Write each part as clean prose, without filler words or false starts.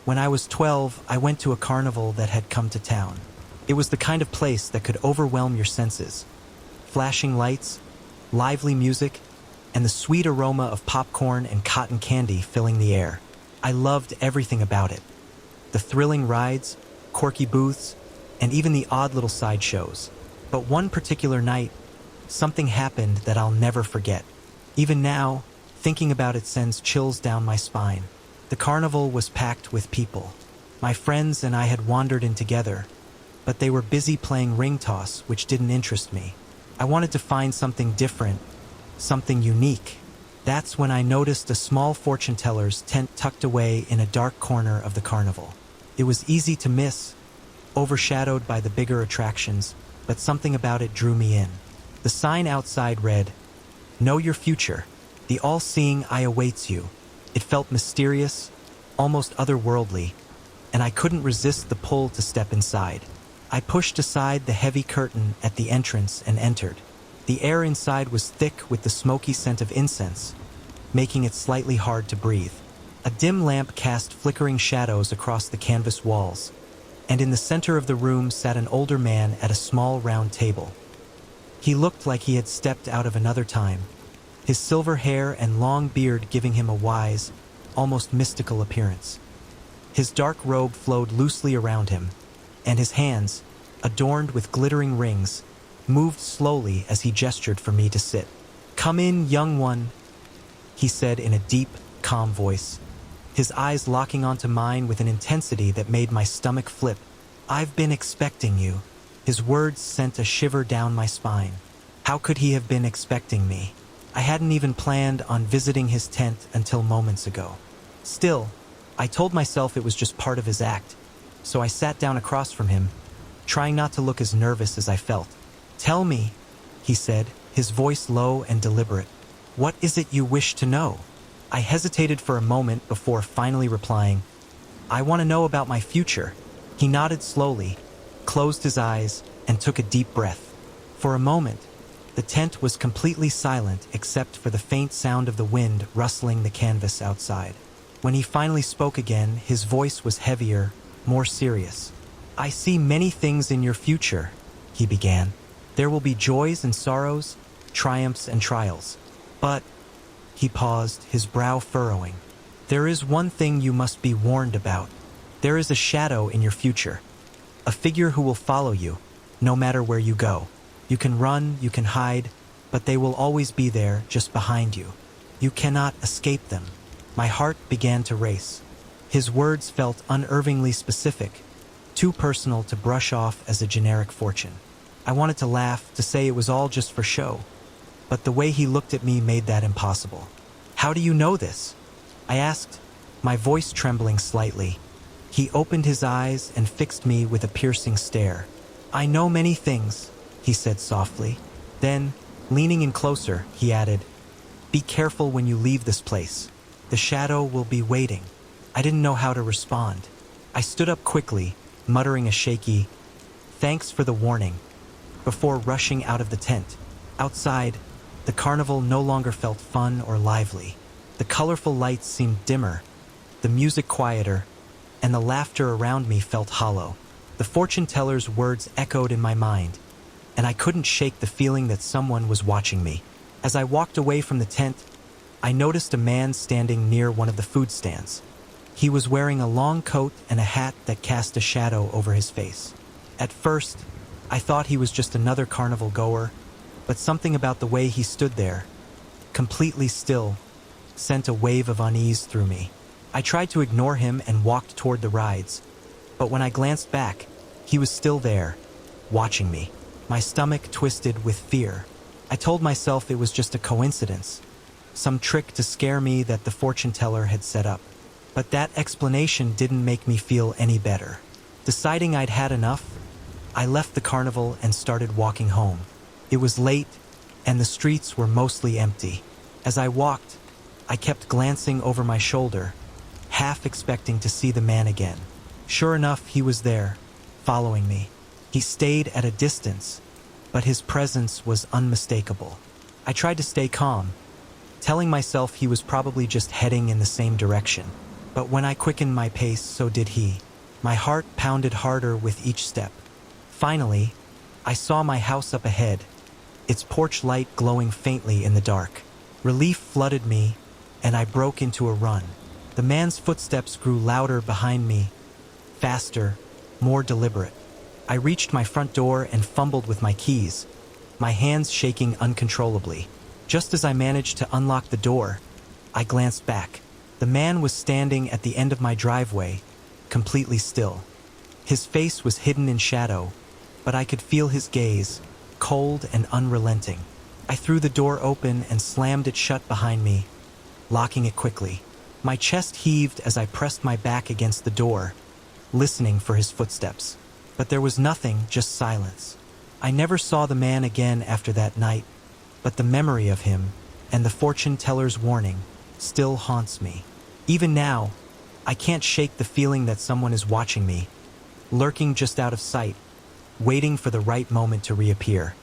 When I was 12, I went to a carnival that had come to town. It was the kind of place that could overwhelm your senses. Flashing lights, lively music, and the sweet aroma of popcorn and cotton candy filling the air. I loved everything about it. The thrilling rides, quirky booths, and even the odd little sideshows. But one particular night, something happened that I'll never forget. Even now, thinking about it sends chills down my spine. The carnival was packed with people. My friends and I had wandered in together, but they were busy playing ring toss, which didn't interest me. I wanted to find something different, something unique. That's when I noticed a small fortune teller's tent tucked away in a dark corner of the carnival. It was easy to miss, overshadowed by the bigger attractions, but something about it drew me in. The sign outside read, "Know your future. The all-seeing eye awaits you." It felt mysterious, almost otherworldly, and I couldn't resist the pull to step inside. I pushed aside the heavy curtain at the entrance and entered. The air inside was thick with the smoky scent of incense, making it slightly hard to breathe. A dim lamp cast flickering shadows across the canvas walls, and in the center of the room sat an older man at a small round table. He looked like he had stepped out of another time, his silver hair and long beard giving him a wise, almost mystical appearance. His dark robe flowed loosely around him, and his hands, adorned with glittering rings, moved slowly as he gestured for me to sit. "Come in, young one," he said in a deep, calm voice, his eyes locking onto mine with an intensity that made my stomach flip. "I've been expecting you." His words sent a shiver down my spine. How could he have been expecting me? I hadn't even planned on visiting his tent until moments ago. Still, I told myself it was just part of his act, so I sat down across from him, trying not to look as nervous as I felt. "Tell me," he said, his voice low and deliberate. "What is it you wish to know?" I hesitated for a moment before finally replying, "I want to know about my future." He nodded slowly, closed his eyes, and took a deep breath. For a moment, the tent was completely silent except for the faint sound of the wind rustling the canvas outside. When he finally spoke again, his voice was heavier, more serious. "I see many things in your future," he began. "There will be joys and sorrows, triumphs and trials. But," he paused, his brow furrowing, "there is one thing you must be warned about. There is a shadow in your future. A figure who will follow you, no matter where you go. You can run, you can hide, but they will always be there, just behind you. You cannot escape them." My heart began to race. His words felt unervingly specific, too personal to brush off as a generic fortune. I wanted to laugh, to say it was all just for show, but the way he looked at me made that impossible. "How do you know this?" I asked, my voice trembling slightly. He opened his eyes and fixed me with a piercing stare. "I know many things," he said softly. Then, leaning in closer, he added, "Be careful when you leave this place. The shadow will be waiting." I didn't know how to respond. I stood up quickly, muttering a shaky, "Thanks for the warning," before rushing out of the tent. Outside, the carnival no longer felt fun or lively. The colorful lights seemed dimmer, the music quieter, and the laughter around me felt hollow. The fortune teller's words echoed in my mind, and I couldn't shake the feeling that someone was watching me. As I walked away from the tent, I noticed a man standing near one of the food stands. He was wearing a long coat and a hat that cast a shadow over his face. At first, I thought he was just another carnival goer, but something about the way he stood there, completely still, sent a wave of unease through me. I tried to ignore him and walked toward the rides, but when I glanced back, he was still there, watching me. My stomach twisted with fear. I told myself it was just a coincidence, some trick to scare me that the fortune teller had set up. But that explanation didn't make me feel any better. Deciding I'd had enough, I left the carnival and started walking home. It was late, and the streets were mostly empty. As I walked, I kept glancing over my shoulder, half expecting to see the man again. Sure enough, he was there, following me. He stayed at a distance, but his presence was unmistakable. I tried to stay calm, telling myself he was probably just heading in the same direction. But when I quickened my pace, so did he. My heart pounded harder with each step. Finally, I saw my house up ahead, its porch light glowing faintly in the dark. Relief flooded me, and I broke into a run. The man's footsteps grew louder behind me, faster, more deliberate. I reached my front door and fumbled with my keys, my hands shaking uncontrollably. Just as I managed to unlock the door, I glanced back. The man was standing at the end of my driveway, completely still. His face was hidden in shadow, but I could feel his gaze, cold and unrelenting. I threw the door open and slammed it shut behind me, locking it quickly. My chest heaved as I pressed my back against the door, listening for his footsteps. But there was nothing, just silence. I never saw the man again after that night, but the memory of him, and the fortune teller's warning, still haunts me. Even now, I can't shake the feeling that someone is watching me, lurking just out of sight, waiting for the right moment to reappear.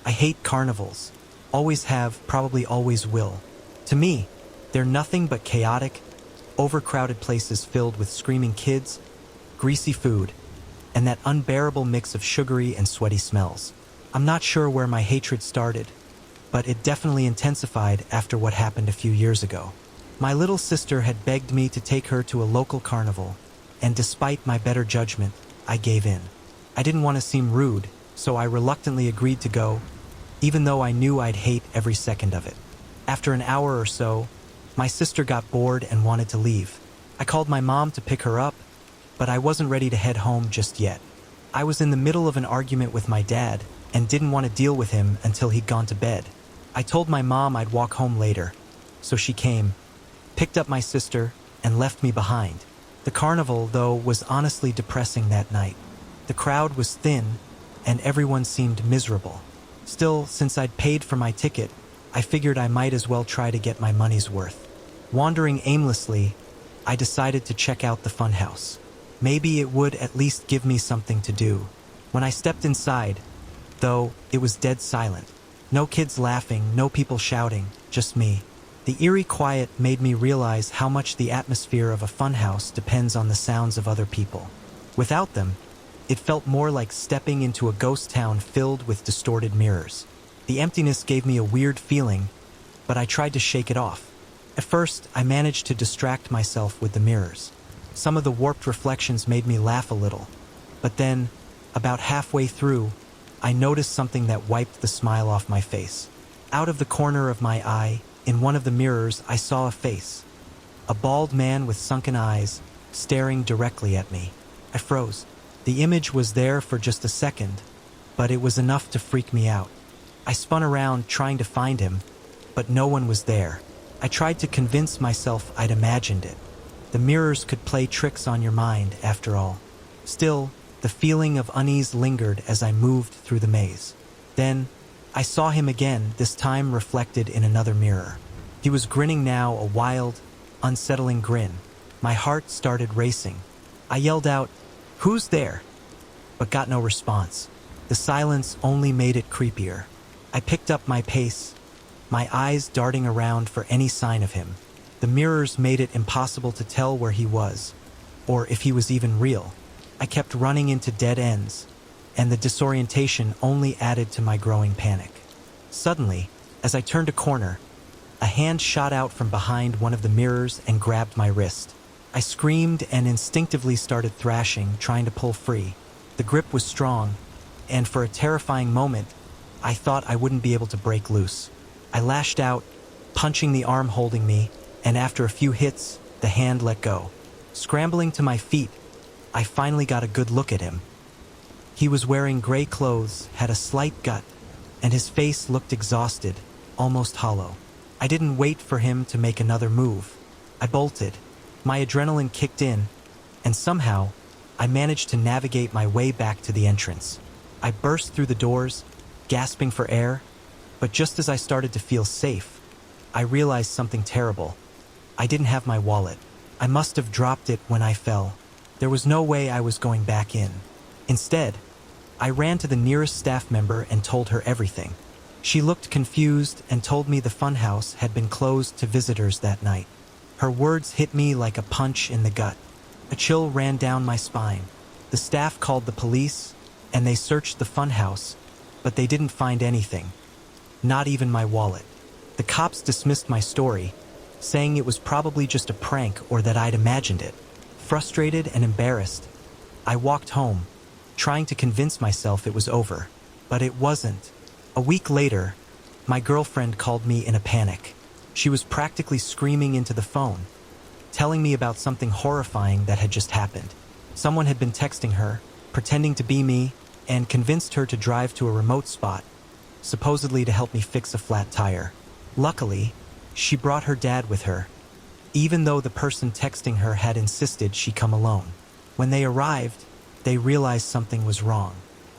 I hate carnivals. Always have, probably always will. To me, they're nothing but chaotic, overcrowded places filled with screaming kids, greasy food, and that unbearable mix of sugary and sweaty smells. I'm not sure where my hatred started, but it definitely intensified after what happened a few years ago. My little sister had begged me to take her to a local carnival, and despite my better judgment, I gave in. I didn't want to seem rude, so I reluctantly agreed to go, even though I knew I'd hate every second of it. After an hour or so, my sister got bored and wanted to leave. I called my mom to pick her up, but I wasn't ready to head home just yet. I was in the middle of an argument with my dad and didn't want to deal with him until he'd gone to bed. I told my mom I'd walk home later, so she came, picked up my sister, and left me behind. The carnival, though, was honestly depressing that night. The crowd was thin, and everyone seemed miserable. Still, since I'd paid for my ticket, I figured I might as well try to get my money's worth. Wandering aimlessly, I decided to check out the funhouse. Maybe it would at least give me something to do. When I stepped inside, though, it was dead silent. No kids laughing, no people shouting, just me. The eerie quiet made me realize how much the atmosphere of a funhouse depends on the sounds of other people. Without them, it felt more like stepping into a ghost town filled with distorted mirrors. The emptiness gave me a weird feeling, but I tried to shake it off. At first, I managed to distract myself with the mirrors. Some of the warped reflections made me laugh a little. But then, about halfway through, I noticed something that wiped the smile off my face. Out of the corner of my eye, in one of the mirrors, I saw a face. A bald man with sunken eyes, staring directly at me. I froze. The image was there for just a second, but it was enough to freak me out. I spun around trying to find him, but no one was there. I tried to convince myself I'd imagined it. The mirrors could play tricks on your mind, after all. Still, the feeling of unease lingered as I moved through the maze. Then, I saw him again, this time reflected in another mirror. He was grinning now, a wild, unsettling grin. My heart started racing. I yelled out, "Who's there?" but got no response. The silence only made it creepier. I picked up my pace, my eyes darting around for any sign of him. The mirrors made it impossible to tell where he was, or if he was even real. I kept running into dead ends, and the disorientation only added to my growing panic. Suddenly, as I turned a corner, a hand shot out from behind one of the mirrors and grabbed my wrist. I screamed and instinctively started thrashing, trying to pull free. The grip was strong, and for a terrifying moment, I thought I wouldn't be able to break loose. I lashed out, punching the arm holding me, and after a few hits, the hand let go. Scrambling to my feet, I finally got a good look at him. He was wearing gray clothes, had a slight gut, and his face looked exhausted, almost hollow. I didn't wait for him to make another move. I bolted. My adrenaline kicked in, and somehow, I managed to navigate my way back to the entrance. I burst through the doors, gasping for air, but just as I started to feel safe, I realized something terrible. I didn't have my wallet. I must have dropped it when I fell. There was no way I was going back in. Instead, I ran to the nearest staff member and told her everything. She looked confused and told me the funhouse had been closed to visitors that night. Her words hit me like a punch in the gut. A chill ran down my spine. The staff called the police, and they searched the funhouse, but they didn't find anything. Not even my wallet. The cops dismissed my story, saying it was probably just a prank or that I'd imagined it. Frustrated and embarrassed, I walked home, trying to convince myself it was over. But it wasn't. A week later, my girlfriend called me in a panic. She was practically screaming into the phone, telling me about something horrifying that had just happened. Someone had been texting her, pretending to be me, and convinced her to drive to a remote spot, supposedly to help me fix a flat tire. Luckily, she brought her dad with her, even though the person texting her had insisted she come alone. When they arrived, they realized something was wrong.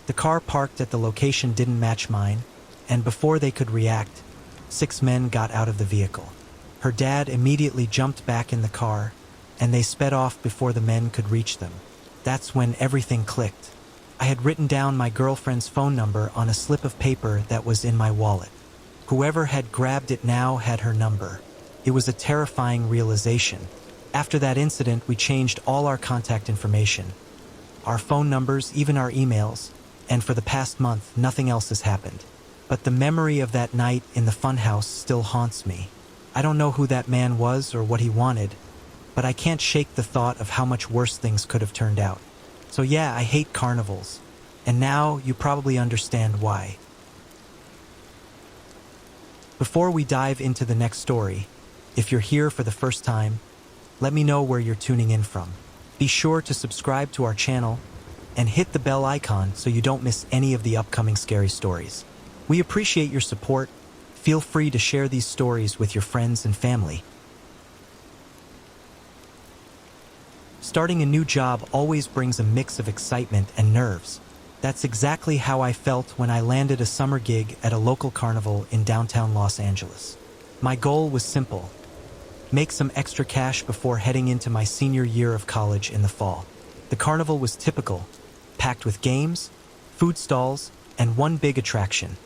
The car parked at the location didn't match mine, and before they could react, 6 men got out of the vehicle. Her dad immediately jumped back in the car, and they sped off before the men could reach them. That's when everything clicked. I had written down my girlfriend's phone number on a slip of paper that was in my wallet. Whoever had grabbed it now had her number. It was a terrifying realization. After that incident, we changed all our contact information, our phone numbers, even our emails, and for the past month, nothing else has happened. But the memory of that night in the funhouse still haunts me. I don't know who that man was or what he wanted, but I can't shake the thought of how much worse things could have turned out. So yeah, I hate carnivals, and now you probably understand why. Before we dive into the next story, if you're here for the first time, let me know where you're tuning in from. Be sure to subscribe to our channel and hit the bell icon so you don't miss any of the upcoming scary stories. We appreciate your support. Feel free to share these stories with your friends and family. Starting a new job always brings a mix of excitement and nerves. That's exactly how I felt when I landed a summer gig at a local carnival in downtown Los Angeles. My goal was simple: make some extra cash before heading into my senior year of college in the fall. The carnival was typical, packed with games, food stalls, and one big attraction: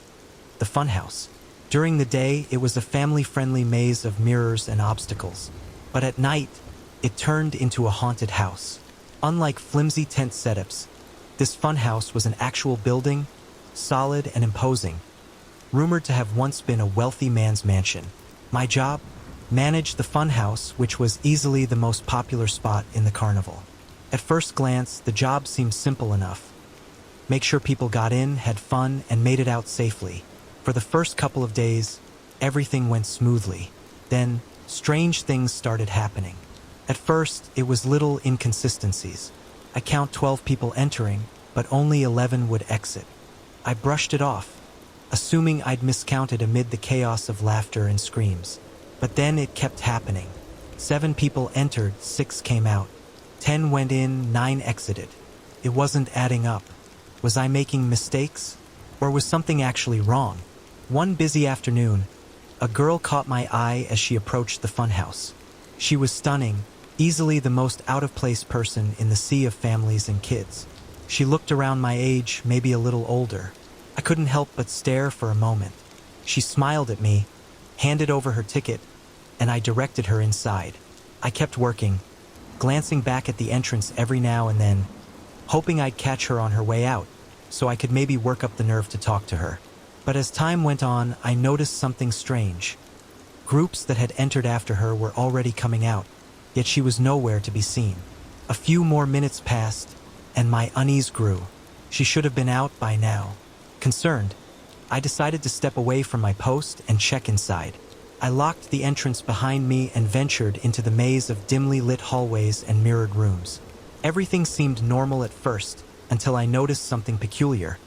the funhouse. During the day, it was a family-friendly maze of mirrors and obstacles. But at night, it turned into a haunted house. Unlike flimsy tent setups, this funhouse was an actual building, solid and imposing, rumored to have once been a wealthy man's mansion. My job? Manage the funhouse, which was easily the most popular spot in the carnival. At first glance, the job seemed simple enough. Make sure people got in, had fun, and made it out safely. For the first couple of days, everything went smoothly. Then, strange things started happening. At first, it was little inconsistencies. I count 12 people entering, but only 11 would exit. I brushed it off, assuming I'd miscounted amid the chaos of laughter and screams. But then it kept happening. 7 people entered, 6 came out. 10 went in, 9 exited. It wasn't adding up. Was I making mistakes? Or was something actually wrong? One busy afternoon, a girl caught my eye as she approached the funhouse. She was stunning, easily the most out-of-place person in the sea of families and kids. She looked around my age, maybe a little older. I couldn't help but stare for a moment. She smiled at me, handed over her ticket, and I directed her inside. I kept working, glancing back at the entrance every now and then, hoping I'd catch her on her way out, so I could maybe work up the nerve to talk to her. But as time went on, I noticed something strange. Groups that had entered after her were already coming out, yet she was nowhere to be seen. A few more minutes passed, and my unease grew. She should have been out by now. Concerned, I decided to step away from my post and check inside. I locked the entrance behind me and ventured into the maze of dimly lit hallways and mirrored rooms. Everything seemed normal at first, until I noticed something peculiar.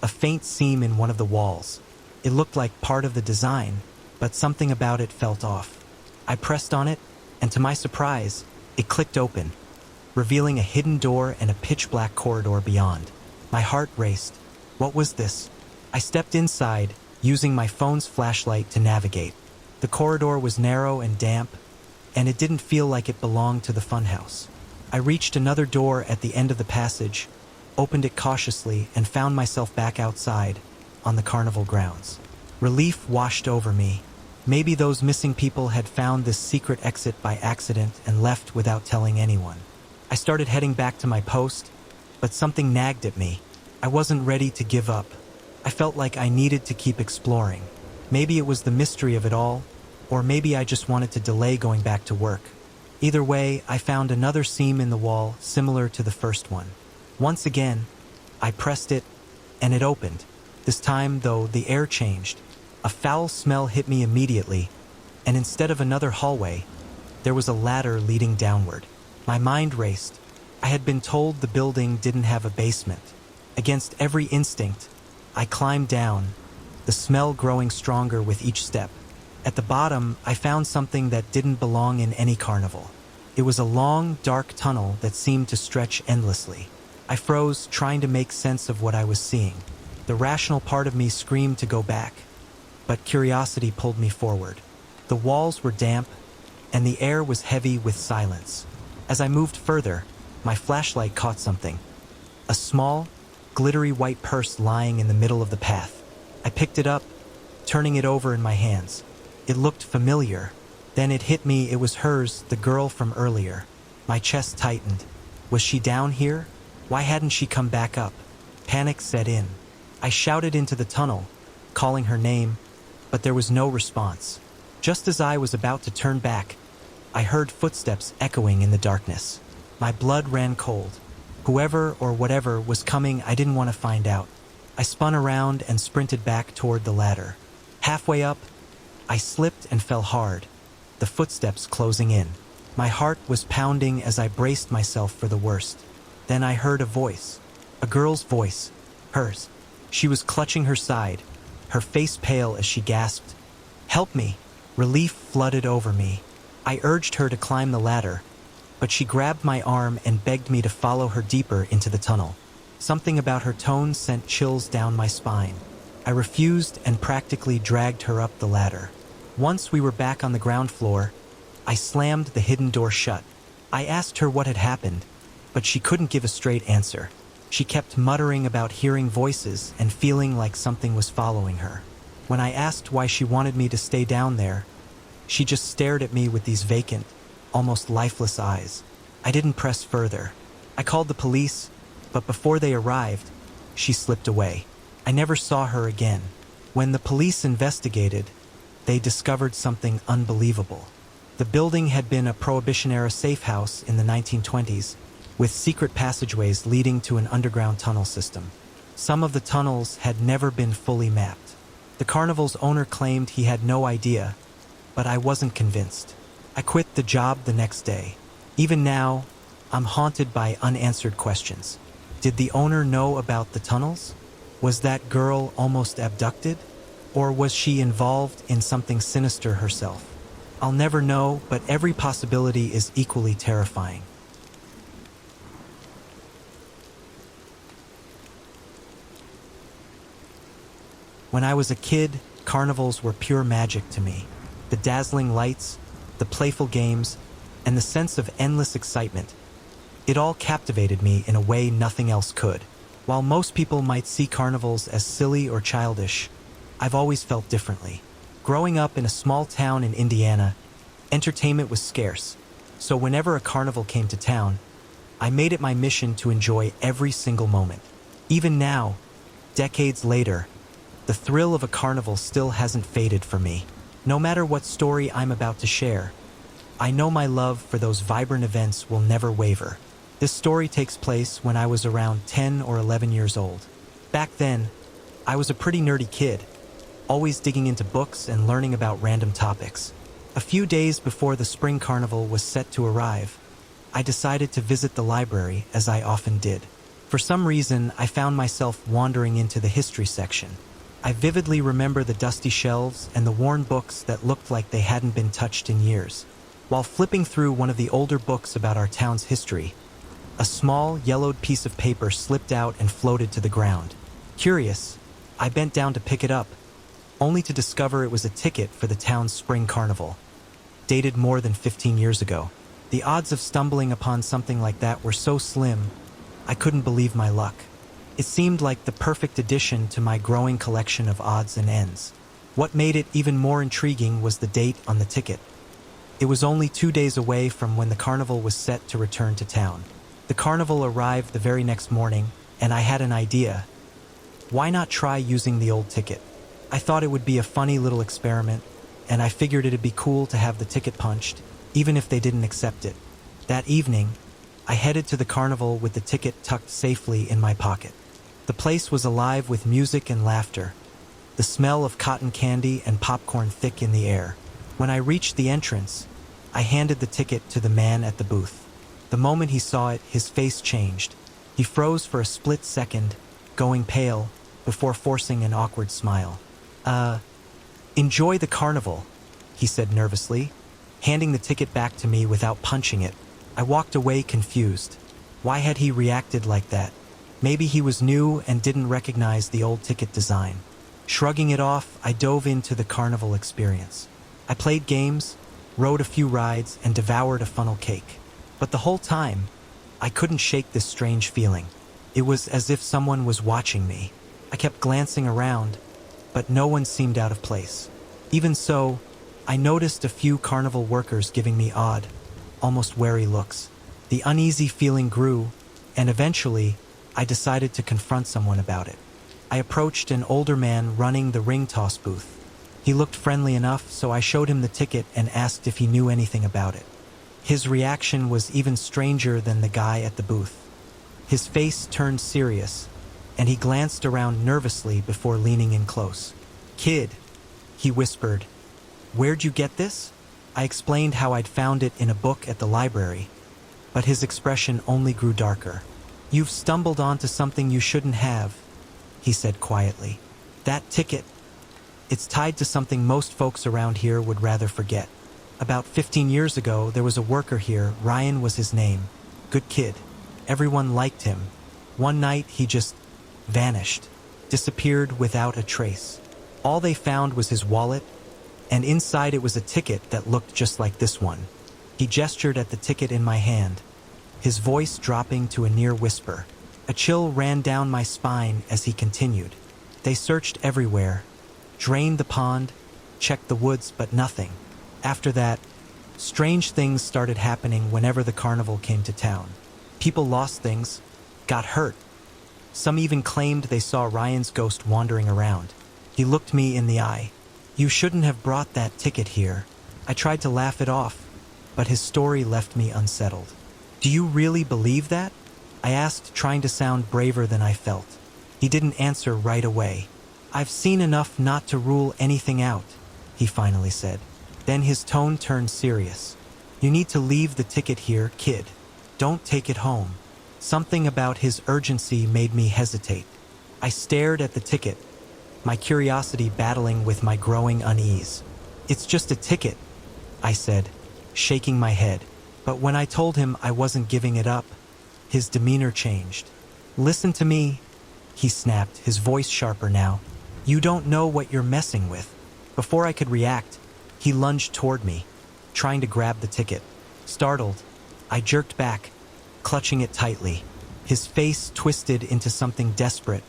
A faint seam in one of the walls. It looked like part of the design, but something about it felt off. I pressed on it, and to my surprise, it clicked open, revealing a hidden door and a pitch-black corridor beyond. My heart raced. What was this? I stepped inside, using my phone's flashlight to navigate. The corridor was narrow and damp, and it didn't feel like it belonged to the funhouse. I reached another door at the end of the passage, opened it cautiously, and found myself back outside on the carnival grounds. Relief washed over me. Maybe those missing people had found this secret exit by accident and left without telling anyone. I started heading back to my post, but something nagged at me. I wasn't ready to give up. I felt like I needed to keep exploring. Maybe it was the mystery of it all, or maybe I just wanted to delay going back to work. Either way, I found another seam in the wall similar to the first one. Once again, I pressed it, and it opened. This time, though, the air changed. A foul smell hit me immediately, and instead of another hallway, there was a ladder leading downward. My mind raced. I had been told the building didn't have a basement. Against every instinct, I climbed down, the smell growing stronger with each step. At the bottom, I found something that didn't belong in any carnival. It was a long, dark tunnel that seemed to stretch endlessly. I froze, trying to make sense of what I was seeing. The rational part of me screamed to go back, but curiosity pulled me forward. The walls were damp, and the air was heavy with silence. As I moved further, my flashlight caught something. A small, glittery white purse lying in the middle of the path. I picked it up, turning it over in my hands. It looked familiar. Then it hit me, it was hers, the girl from earlier. My chest tightened. Was she down here? Why hadn't she come back up? Panic set in. I shouted into the tunnel, calling her name, but there was no response. Just as I was about to turn back, I heard footsteps echoing in the darkness. My blood ran cold. Whoever or whatever was coming, I didn't want to find out. I spun around and sprinted back toward the ladder. Halfway up, I slipped and fell hard, the footsteps closing in. My heart was pounding as I braced myself for the worst. Then I heard a voice, a girl's voice, hers. She was clutching her side, her face pale as she gasped, "Help me!" Relief flooded over me. I urged her to climb the ladder, but she grabbed my arm and begged me to follow her deeper into the tunnel. Something about her tone sent chills down my spine. I refused and practically dragged her up the ladder. Once we were back on the ground floor, I slammed the hidden door shut. I asked her what had happened, but she couldn't give a straight answer. She kept muttering about hearing voices and feeling like something was following her. When I asked why she wanted me to stay down there, she just stared at me with these vacant, almost lifeless eyes. I didn't press further. I called the police, but before they arrived, she slipped away. I never saw her again. When the police investigated, they discovered something unbelievable. The building had been a Prohibition-era safe house in the 1920s, with secret passageways leading to an underground tunnel system. Some of the tunnels had never been fully mapped. The carnival's owner claimed he had no idea, but I wasn't convinced. I quit the job the next day. Even now, I'm haunted by unanswered questions. Did the owner know about the tunnels? Was that girl almost abducted? Or was she involved in something sinister herself? I'll never know, but every possibility is equally terrifying. When I was a kid, carnivals were pure magic to me. The dazzling lights, the playful games, and the sense of endless excitement. It all captivated me in a way nothing else could. While most people might see carnivals as silly or childish, I've always felt differently. Growing up in a small town in Indiana, entertainment was scarce, so whenever a carnival came to town, I made it my mission to enjoy every single moment. Even now, decades later, the thrill of a carnival still hasn't faded for me. No matter what story I'm about to share, I know my love for those vibrant events will never waver. This story takes place when I was around 10 or 11 years old. Back then, I was a pretty nerdy kid, always digging into books and learning about random topics. A few days before the spring carnival was set to arrive, I decided to visit the library, as I often did. For some reason, I found myself wandering into the history section. I vividly remember the dusty shelves and the worn books that looked like they hadn't been touched in years. While flipping through one of the older books about our town's history, a small, yellowed piece of paper slipped out and floated to the ground. Curious, I bent down to pick it up, only to discover it was a ticket for the town's spring carnival, dated more than 15 years ago. The odds of stumbling upon something like that were so slim, I couldn't believe my luck. It seemed like the perfect addition to my growing collection of odds and ends. What made it even more intriguing was the date on the ticket. It was only 2 days away from when the carnival was set to return to town. The carnival arrived the very next morning, and I had an idea. Why not try using the old ticket? I thought it would be a funny little experiment, and I figured it'd be cool to have the ticket punched, even if they didn't accept it. That evening, I headed to the carnival with the ticket tucked safely in my pocket. The place was alive with music and laughter, the smell of cotton candy and popcorn thick in the air. When I reached the entrance, I handed the ticket to the man at the booth. The moment he saw it, his face changed. He froze for a split second, going pale, before forcing an awkward smile. Enjoy the carnival, he said nervously, handing the ticket back to me without punching it. I walked away confused. Why had he reacted like that? Maybe he was new and didn't recognize the old ticket design. Shrugging it off, I dove into the carnival experience. I played games, rode a few rides, and devoured a funnel cake. But the whole time, I couldn't shake this strange feeling. It was as if someone was watching me. I kept glancing around, but no one seemed out of place. Even so, I noticed a few carnival workers giving me odd, almost wary looks. The uneasy feeling grew, and eventually, I decided to confront someone about it. I approached an older man running the ring toss booth. He looked friendly enough, so I showed him the ticket and asked if he knew anything about it. His reaction was even stranger than the guy at the booth. His face turned serious, and he glanced around nervously before leaning in close. "Kid," he whispered, "where'd you get this?" I explained how I'd found it in a book at the library, but his expression only grew darker. "You've stumbled onto something you shouldn't have," he said quietly. "That ticket, it's tied to something most folks around here would rather forget. About 15 years ago, there was a worker here, Ryan was his name. Good kid. Everyone liked him. One night, he just vanished, disappeared without a trace. All they found was his wallet, and inside it was a ticket that looked just like this one." He gestured at the ticket in my hand, his voice dropping to a near whisper. A chill ran down my spine as he continued. "They searched everywhere, drained the pond, checked the woods, but nothing. After that, strange things started happening whenever the carnival came to town. People lost things, got hurt. Some even claimed they saw Ryan's ghost wandering around." He looked me in the eye. "You shouldn't have brought that ticket here." I tried to laugh it off, but his story left me unsettled. "Do you really believe that?" I asked, trying to sound braver than I felt. He didn't answer right away. "I've seen enough not to rule anything out," he finally said. Then his tone turned serious. "You need to leave the ticket here, kid. Don't take it home." Something about his urgency made me hesitate. I stared at the ticket, my curiosity battling with my growing unease. "It's just a ticket," I said, shaking my head. But when I told him I wasn't giving it up, his demeanor changed. "Listen to me," he snapped, his voice sharper now. "You don't know what you're messing with." Before I could react, he lunged toward me, trying to grab the ticket. Startled, I jerked back, clutching it tightly. His face twisted into something desperate,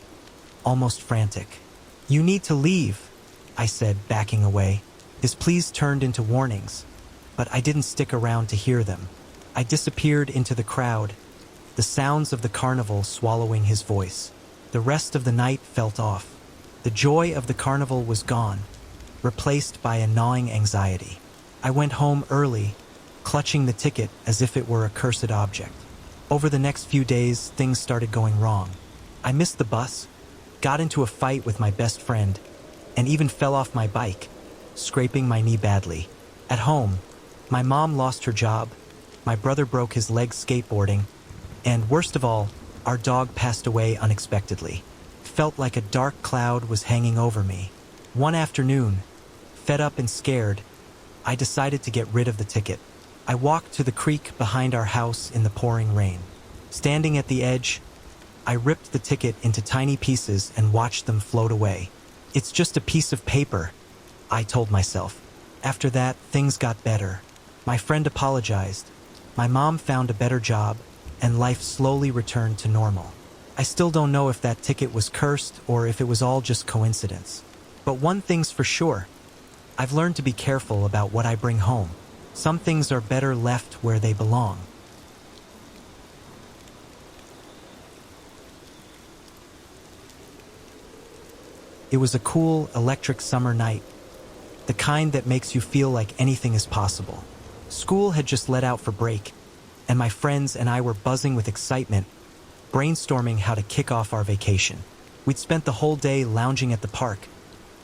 almost frantic. "You need to leave," I said, backing away. His pleas turned into warnings, but I didn't stick around to hear them. I disappeared into the crowd, the sounds of the carnival swallowing his voice. The rest of the night felt off. The joy of the carnival was gone, replaced by a gnawing anxiety. I went home early, clutching the ticket as if it were a cursed object. Over the next few days, things started going wrong. I missed the bus, got into a fight with my best friend, and even fell off my bike, scraping my knee badly. At home, my mom lost her job, my brother broke his leg skateboarding, and worst of all, our dog passed away unexpectedly. It felt like a dark cloud was hanging over me. One afternoon, fed up and scared, I decided to get rid of the ticket. I walked to the creek behind our house in the pouring rain. Standing at the edge, I ripped the ticket into tiny pieces and watched them float away. "It's just a piece of paper," I told myself. After that, things got better. My friend apologized. My mom found a better job, and life slowly returned to normal. I still don't know if that ticket was cursed or if it was all just coincidence. But one thing's for sure. I've learned to be careful about what I bring home. Some things are better left where they belong. It was a cool, electric summer night, the kind that makes you feel like anything is possible. School had just let out for break, and my friends and I were buzzing with excitement, brainstorming how to kick off our vacation. We'd spent the whole day lounging at the park,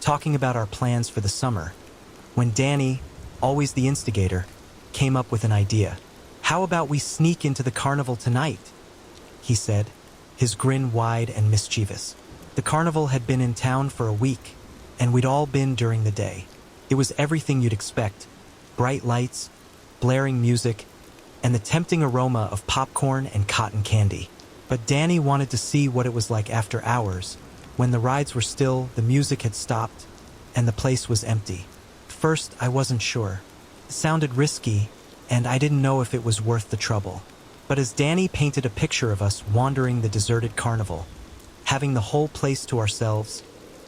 talking about our plans for the summer, when Danny, always the instigator, came up with an idea. "How about we sneak into the carnival tonight?" he said, his grin wide and mischievous. The carnival had been in town for a week, and we'd all been during the day. It was everything you'd expect: bright lights, blaring music, and the tempting aroma of popcorn and cotton candy. But Danny wanted to see what it was like after hours, when the rides were still, the music had stopped, and the place was empty. At first, I wasn't sure. It sounded risky, and I didn't know if it was worth the trouble. But as Danny painted a picture of us wandering the deserted carnival, having the whole place to ourselves,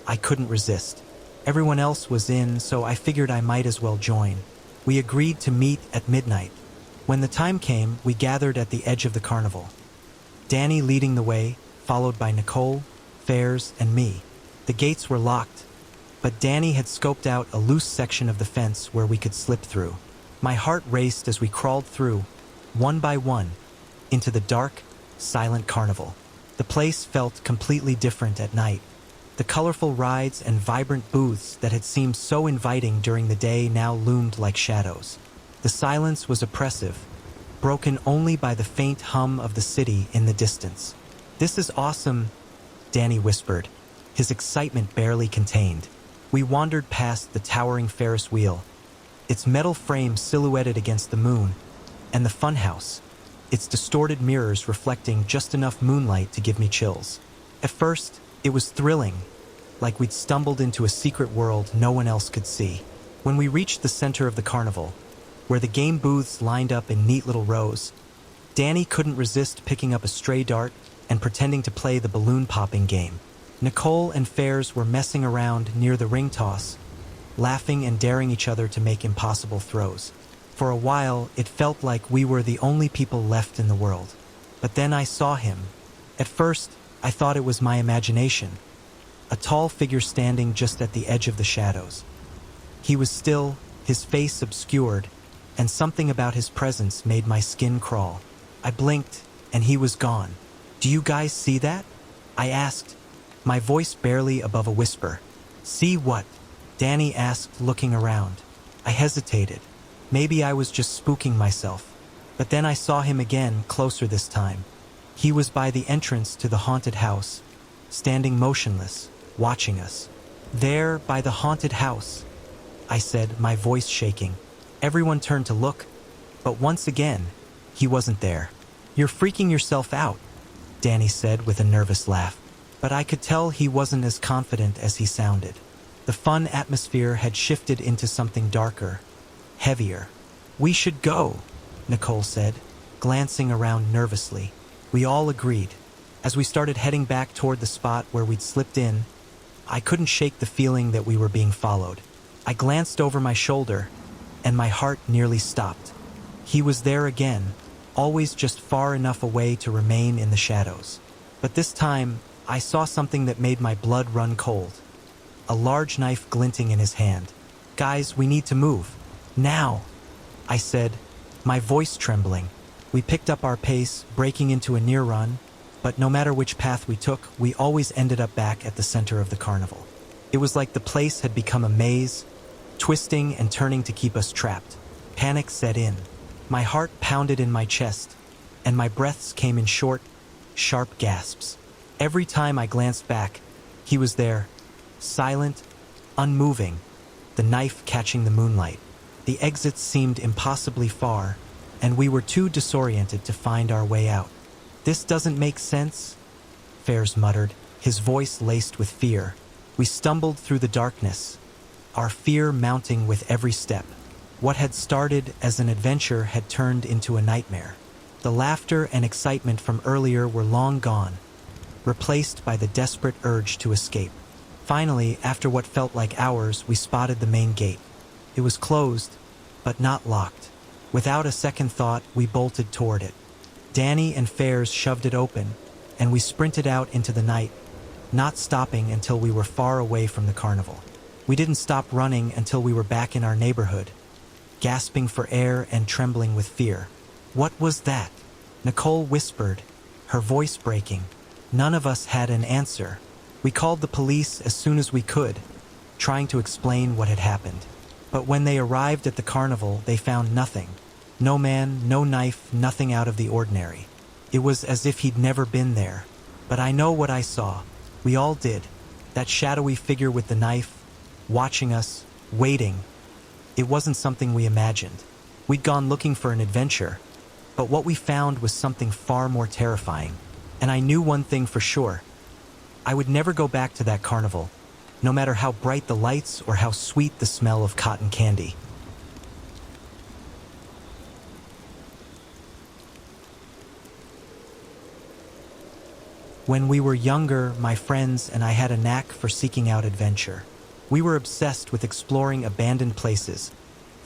I couldn't resist. Everyone else was in, so I figured I might as well join. We agreed to meet at midnight. When the time came, we gathered at the edge of the carnival, Danny leading the way, followed by Nicole, Fairs, and me. The gates were locked, but Danny had scoped out a loose section of the fence where we could slip through. My heart raced as we crawled through, one by one, into the dark, silent carnival. The place felt completely different at night. The colorful rides and vibrant booths that had seemed so inviting during the day now loomed like shadows. The silence was oppressive, broken only by the faint hum of the city in the distance. "This is awesome," Danny whispered, his excitement barely contained. We wandered past the towering Ferris wheel, its metal frame silhouetted against the moon, and the funhouse, its distorted mirrors reflecting just enough moonlight to give me chills. At first, it was thrilling, like we'd stumbled into a secret world no one else could see. When we reached the center of the carnival, where the game booths lined up in neat little rows, Danny couldn't resist picking up a stray dart and pretending to play the balloon-popping game. Nicole and Fairs were messing around near the ring toss, laughing and daring each other to make impossible throws. For a while, it felt like we were the only people left in the world. But then I saw him. At first, I thought it was my imagination, a tall figure standing just at the edge of the shadows. He was still, his face obscured, and something about his presence made my skin crawl. I blinked, and he was gone. "Do you guys see that?" I asked, my voice barely above a whisper. "See what?" Danny asked, looking around. I hesitated. Maybe I was just spooking myself. But then I saw him again, closer this time. He was by the entrance to the haunted house, standing motionless, watching us. "There, by the haunted house," I said, my voice shaking. Everyone turned to look, but once again, he wasn't there. "You're freaking yourself out," Danny said with a nervous laugh. But I could tell he wasn't as confident as he sounded. The fun atmosphere had shifted into something darker, heavier. "We should go," Nicole said, glancing around nervously. We all agreed. As we started heading back toward the spot where we'd slipped in, I couldn't shake the feeling that we were being followed. I glanced over my shoulder, and my heart nearly stopped. He was there again, always just far enough away to remain in the shadows. But this time, I saw something that made my blood run cold. A large knife glinting in his hand. "Guys, we need to move. Now," I said, my voice trembling. We picked up our pace, breaking into a near run, but no matter which path we took, we always ended up back at the center of the carnival. It was like the place had become a maze, twisting and turning to keep us trapped. Panic set in. My heart pounded in my chest, and my breaths came in short, sharp gasps. Every time I glanced back, he was there, silent, unmoving, the knife catching the moonlight. The exits seemed impossibly far, and we were too disoriented to find our way out. "This doesn't make sense," Fairs muttered, his voice laced with fear. We stumbled through the darkness, our fear mounting with every step. What had started as an adventure had turned into a nightmare. The laughter and excitement from earlier were long gone, replaced by the desperate urge to escape. Finally, after what felt like hours, we spotted the main gate. It was closed, but not locked. Without a second thought, we bolted toward it. Danny and Fares shoved it open, and we sprinted out into the night, not stopping until we were far away from the carnival. We didn't stop running until we were back in our neighborhood, gasping for air and trembling with fear. "What was that?" Nicole whispered, her voice breaking. None of us had an answer. We called the police as soon as we could, trying to explain what had happened. But when they arrived at the carnival, they found nothing. No man, no knife, nothing out of the ordinary. It was as if he'd never been there. But I know what I saw. We all did. That shadowy figure with the knife, watching us, waiting. It wasn't something we imagined. We'd gone looking for an adventure, but what we found was something far more terrifying. And I knew one thing for sure. I would never go back to that carnival, no matter how bright the lights or how sweet the smell of cotton candy. When we were younger, my friends and I had a knack for seeking out adventure. We were obsessed with exploring abandoned places,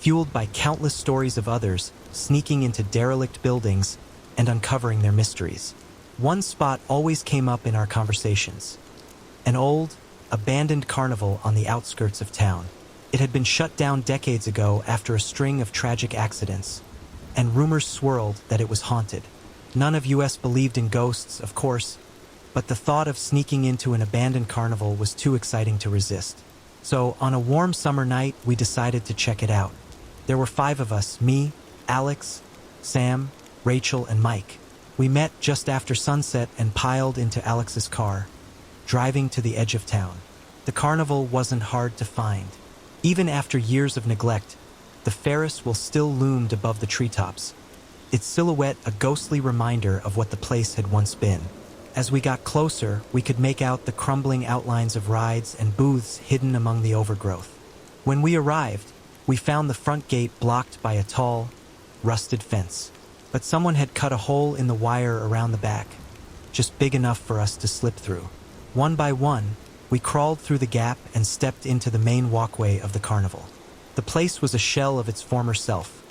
fueled by countless stories of others sneaking into derelict buildings and uncovering their mysteries. One spot always came up in our conversations: an old, abandoned carnival on the outskirts of town. It had been shut down decades ago after a string of tragic accidents, and rumors swirled that it was haunted. None of us believed in ghosts, of course, but the thought of sneaking into an abandoned carnival was too exciting to resist. So, on a warm summer night, we decided to check it out. There were 5 of us: me, Alex, Sam, Rachel, and Mike. We met just after sunset and piled into Alex's car, driving to the edge of town. The carnival wasn't hard to find. Even after years of neglect, the Ferris wheel still loomed above the treetops, its silhouette a ghostly reminder of what the place had once been. As we got closer, we could make out the crumbling outlines of rides and booths hidden among the overgrowth. When we arrived, we found the front gate blocked by a tall, rusted fence. But someone had cut a hole in the wire around the back, just big enough for us to slip through. One by one, we crawled through the gap and stepped into the main walkway of the carnival. The place was a shell of its former self.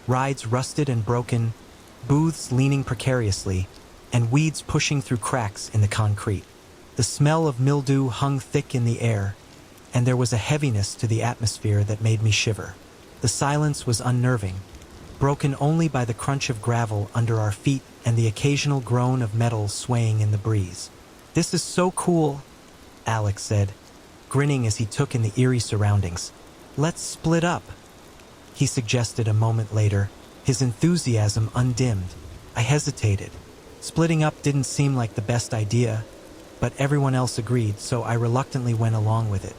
Rides rusted and broken, booths leaning precariously, and weeds pushing through cracks in the concrete. The smell of mildew hung thick in the air, and there was a heaviness to the atmosphere that made me shiver. The silence was unnerving, broken only by the crunch of gravel under our feet and the occasional groan of metal swaying in the breeze. "This is so cool," Alex said, grinning as he took in the eerie surroundings. "Let's split up," he suggested a moment later, his enthusiasm undimmed. I hesitated. Splitting up didn't seem like the best idea, but everyone else agreed, so I reluctantly went along with it.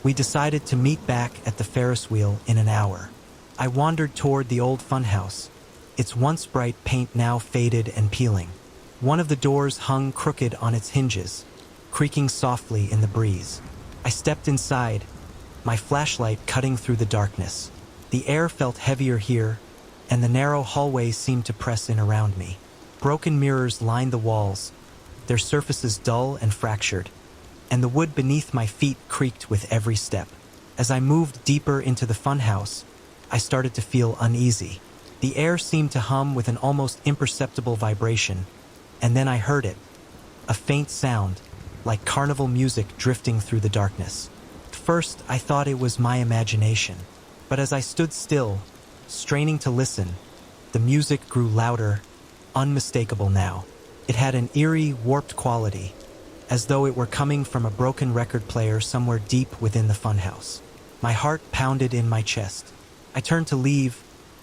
We decided to meet back at the Ferris wheel in an hour. I wandered toward the old funhouse, its once bright paint now faded and peeling. One of the doors hung crooked on its hinges, creaking softly in the breeze. I stepped inside, my flashlight cutting through the darkness. The air felt heavier here, and the narrow hallway seemed to press in around me. Broken mirrors lined the walls, their surfaces dull and fractured, and the wood beneath my feet creaked with every step. As I moved deeper into the funhouse, I started to feel uneasy. The air seemed to hum with an almost imperceptible vibration, and then I heard it, a faint sound, like carnival music drifting through the darkness. At first, I thought it was my imagination, but as I stood still, straining to listen, the music grew louder, unmistakable now. It had an eerie, warped quality, as though it were coming from a broken record player somewhere deep within the funhouse. My heart pounded in my chest. I turned to leave,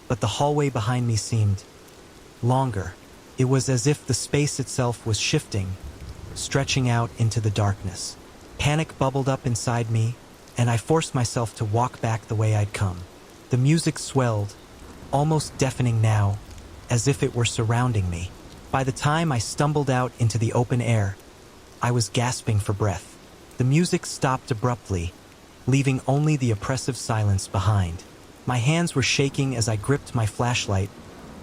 but the hallway behind me seemed longer. It was as if the space itself was shifting, stretching out into the darkness. Panic bubbled up inside me, and I forced myself to walk back the way I'd come. The music swelled, almost deafening now, as if it were surrounding me. By the time I stumbled out into the open air, I was gasping for breath. The music stopped abruptly, leaving only the oppressive silence behind. My hands were shaking as I gripped my flashlight,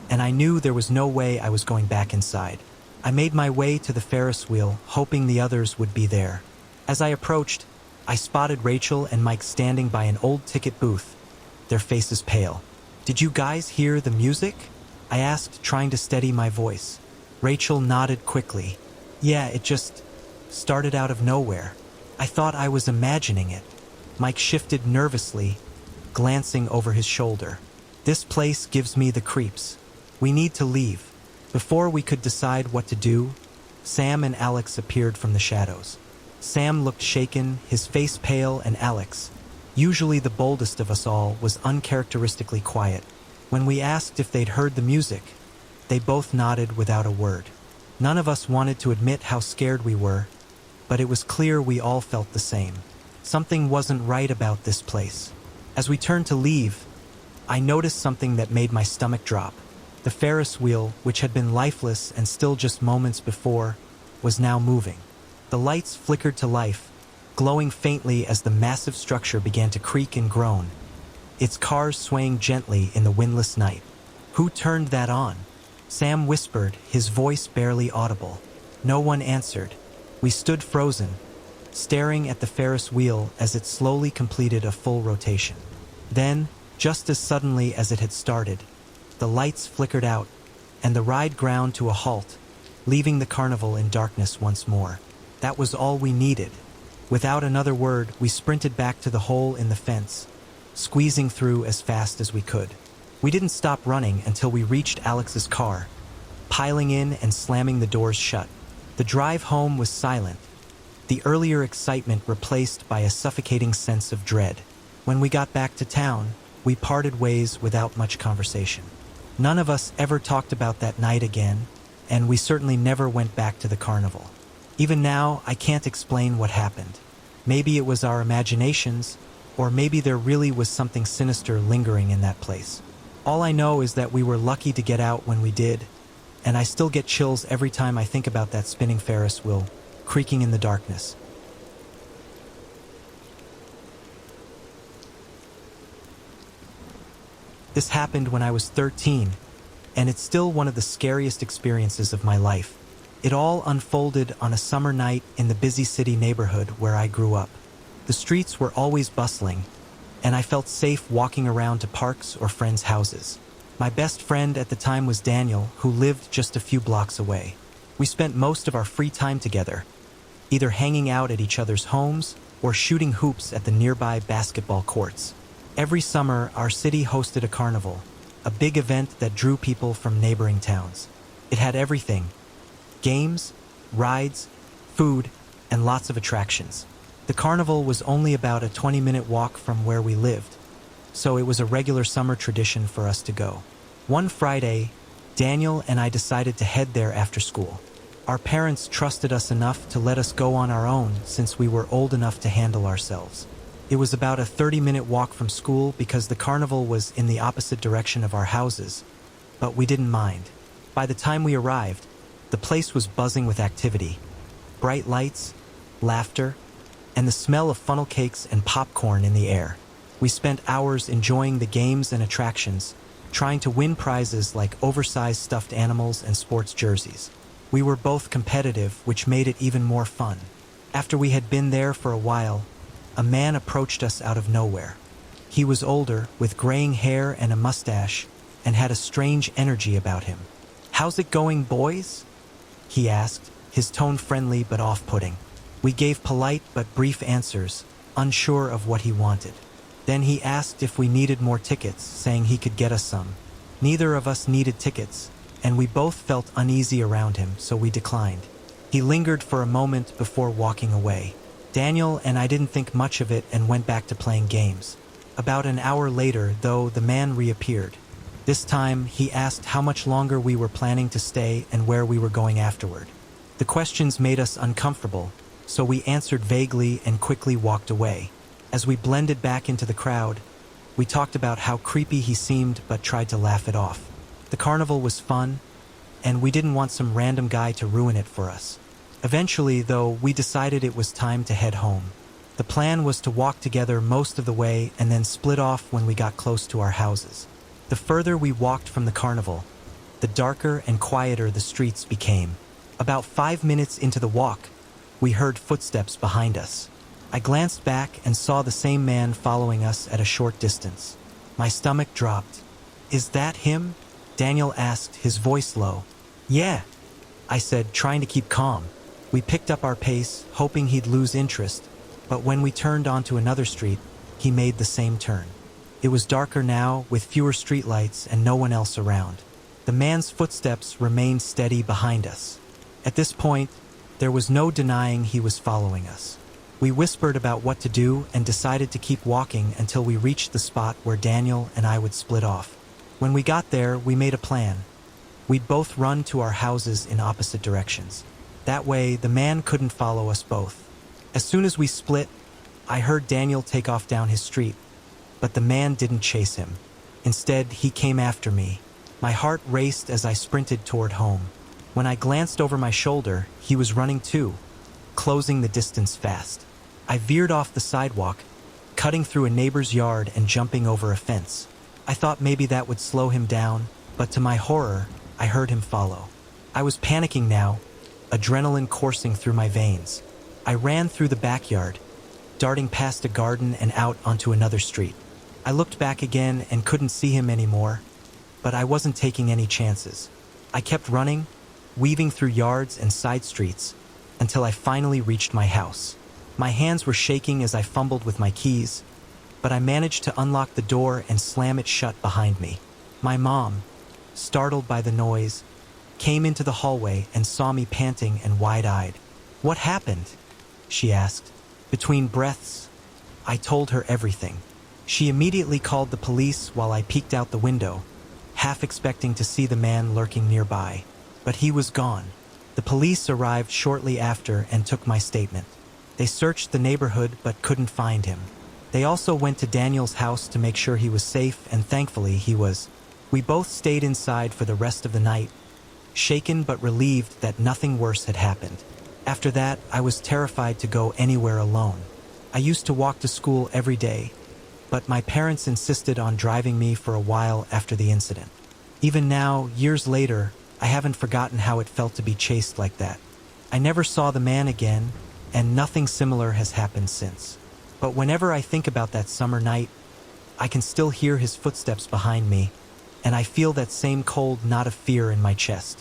and I knew there was no way I was going back inside. I made my way to the Ferris wheel, hoping the others would be there. As I approached, I spotted Rachel and Mike standing by an old ticket booth, their faces pale. "Did you guys hear the music?" I asked, trying to steady my voice. Rachel nodded quickly. "Yeah, it just started out of nowhere. I thought I was imagining it." Mike shifted nervously, glancing over his shoulder. "This place gives me the creeps. We need to leave." Before we could decide what to do, Sam and Alex appeared from the shadows. Sam looked shaken, his face pale, and Alex, usually the boldest of us all, was uncharacteristically quiet. When we asked if they'd heard the music, they both nodded without a word. None of us wanted to admit how scared we were, but it was clear we all felt the same. Something wasn't right about this place. As we turned to leave, I noticed something that made my stomach drop. The Ferris wheel, which had been lifeless and still just moments before, was now moving. The lights flickered to life, glowing faintly as the massive structure began to creak and groan, its cars swaying gently in the windless night. "Who turned that on?" Sam whispered, his voice barely audible. No one answered. We stood frozen, staring at the Ferris wheel as it slowly completed a full rotation. Then, just as suddenly as it had started, the lights flickered out, and the ride ground to a halt, leaving the carnival in darkness once more. That was all we needed. Without another word, we sprinted back to the hole in the fence, squeezing through as fast as we could. We didn't stop running until we reached Alex's car, piling in and slamming the doors shut. The drive home was silent, the earlier excitement replaced by a suffocating sense of dread. When we got back to town, we parted ways without much conversation. None of us ever talked about that night again, and we certainly never went back to the carnival. Even now, I can't explain what happened. Maybe it was our imaginations, or maybe there really was something sinister lingering in that place. All I know is that we were lucky to get out when we did, and I still get chills every time I think about that spinning Ferris wheel, creaking in the darkness. This happened when I was 13, and it's still one of the scariest experiences of my life. It all unfolded on a summer night in the busy city neighborhood where I grew up. The streets were always bustling, and I felt safe walking around to parks or friends' houses. My best friend at the time was Daniel, who lived just a few blocks away. We spent most of our free time together, either hanging out at each other's homes or shooting hoops at the nearby basketball courts. Every summer, our city hosted a carnival, a big event that drew people from neighboring towns. It had everything: games, rides, food, and lots of attractions. The carnival was only about a 20-minute walk from where we lived, so it was a regular summer tradition for us to go. One Friday, Daniel and I decided to head there after school. Our parents trusted us enough to let us go on our own since we were old enough to handle ourselves. It was about a 30-minute walk from school because the carnival was in the opposite direction of our houses, but we didn't mind. By the time we arrived, the place was buzzing with activity. Bright lights, laughter, and the smell of funnel cakes and popcorn in the air. We spent hours enjoying the games and attractions, trying to win prizes like oversized stuffed animals and sports jerseys. We were both competitive, which made it even more fun. After we had been there for a while, a man approached us out of nowhere. He was older, with graying hair and a mustache, and had a strange energy about him. "How's it going, boys?" he asked, his tone friendly but off-putting. We gave polite but brief answers, unsure of what he wanted. Then he asked if we needed more tickets, saying he could get us some. Neither of us needed tickets, and we both felt uneasy around him, so we declined. He lingered for a moment before walking away. Daniel and I didn't think much of it and went back to playing games. About an hour later, though, the man reappeared. This time, he asked how much longer we were planning to stay and where we were going afterward. The questions made us uncomfortable, so we answered vaguely and quickly walked away. As we blended back into the crowd, we talked about how creepy he seemed but tried to laugh it off. The carnival was fun, and we didn't want some random guy to ruin it for us. Eventually, though, we decided it was time to head home. The plan was to walk together most of the way and then split off when we got close to our houses. The further we walked from the carnival, the darker and quieter the streets became. About 5 minutes into the walk, we heard footsteps behind us. I glanced back and saw the same man following us at a short distance. My stomach dropped. "Is that him?" Daniel asked, his voice low. "Yeah," I said, trying to keep calm. We picked up our pace, hoping he'd lose interest, but when we turned onto another street, he made the same turn. It was darker now, with fewer streetlights and no one else around. The man's footsteps remained steady behind us. At this point, there was no denying he was following us. We whispered about what to do and decided to keep walking until we reached the spot where Daniel and I would split off. When we got there, we made a plan. We'd both run to our houses in opposite directions. That way, the man couldn't follow us both. As soon as we split, I heard Daniel take off down his street, but the man didn't chase him. Instead, he came after me. My heart raced as I sprinted toward home. When I glanced over my shoulder, he was running too, closing the distance fast. I veered off the sidewalk, cutting through a neighbor's yard and jumping over a fence. I thought maybe that would slow him down, but to my horror, I heard him follow. I was panicking now, adrenaline coursing through my veins. I ran through the backyard, darting past a garden and out onto another street. I looked back again and couldn't see him anymore, but I wasn't taking any chances. I kept running, weaving through yards and side streets, until I finally reached my house. My hands were shaking as I fumbled with my keys, but I managed to unlock the door and slam it shut behind me. My mom, startled by the noise, came into the hallway and saw me panting and wide-eyed. "What happened?" she asked. Between breaths, I told her everything. She immediately called the police while I peeked out the window, half expecting to see the man lurking nearby. But he was gone. The police arrived shortly after and took my statement. They searched the neighborhood but couldn't find him. They also went to Daniel's house to make sure he was safe, and thankfully he was. We both stayed inside for the rest of the night, shaken but relieved that nothing worse had happened. After that, I was terrified to go anywhere alone. I used to walk to school every day, but my parents insisted on driving me for a while after the incident. Even now, years later, I haven't forgotten how it felt to be chased like that. I never saw the man again, and nothing similar has happened since. But whenever I think about that summer night, I can still hear his footsteps behind me, and I feel that same cold knot of fear in my chest.